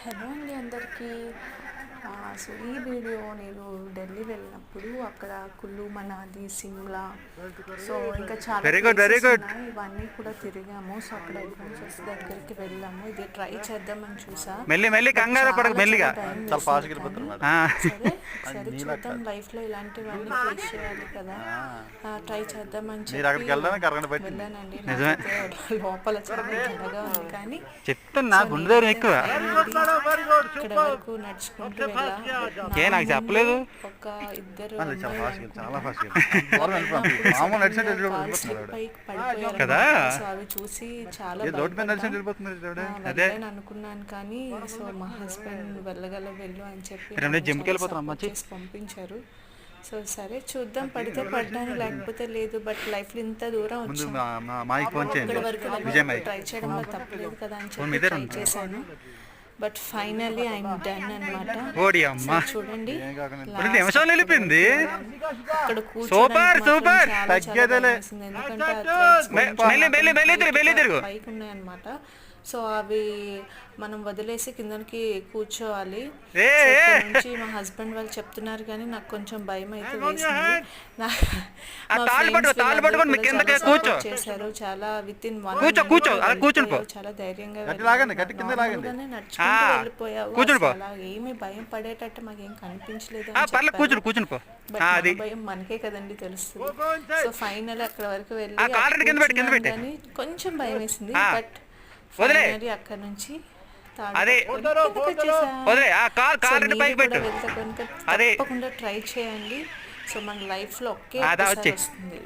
Hello అండి అందరికీ. So ఈ వీడియో నేను ఢిల్లీ వెళ్ళినప్పుడు అక్కడ కుల్లు మనాలి సిమ్లా సో ఇంకా చాలా ప్లేసెస్ ఉన్నాయి, ఇవన్నీ కూడా తిరిగాము. సో అక్కడ అడ్వెంచర్స్ దగ్గరికి వెళ్ళాము. ఇది ట్రై చేద్దామని చూసా, సరే సరే చూద్దాం, లైఫ్లో ఇలాంటివన్నీ ఫేస్ చేయాలి కదా, ట్రై చేద్దామని చెప్పి వెళ్ళానండి. లోపల చాలా చల్లగా ఉంది కానీ ఇక్కడ వరకు నడుచుకుంటూ నాకు చెప్పలేదు. ఒక ఇద్దరు కదా సో అవి చూసి చాలా అనుకున్నాను కానీ సో మా హస్బెండ్ వెళ్ళు అని చెప్పి పంపించారు. సో సరే చూద్దాం, పడితే పడ్డాను లేకపోతే లేదు. బట్ లైఫ్ లో ఇంత దూరం వచ్చాను, ట్రై చేయడంలో తప్పలేదు కదా అని చెప్పి ట్రై చేశాను. బట్ ఫైనల్లీ ఐఎమ్ డన్ అనమాట. చూడండి ఇక్కడ ఎందుకంటే పైకి ఉన్నాయన్నమాట. సో అవి మనం వదిలేసి కిందకి కూర్చోవాలి. నుంచి మా హస్బెండ్ వాళ్ళు చెప్తున్నారు కానీ నాకు కొంచెం భయం అయితే వేసింది. చేశారు చాలా విత్ ఇన్ 1 చాలా ధైర్యంగా నడుచుకుంటూ వెళ్ళిపోయావు. అలా ఏమి భయం పడేటట్టు మాకేం కనిపించలేదు. భయం మనకే కదండి తెలుస్తుంది. సో ఫైనల్ అక్కడ వరకు వెళ్ళి కొంచెం భయం వేసింది. బట్ అక్కడ నుంచి తప్పకుండా ట్రై చేయండి. సో మన లైఫ్ లో ఒకే వస్తుంది.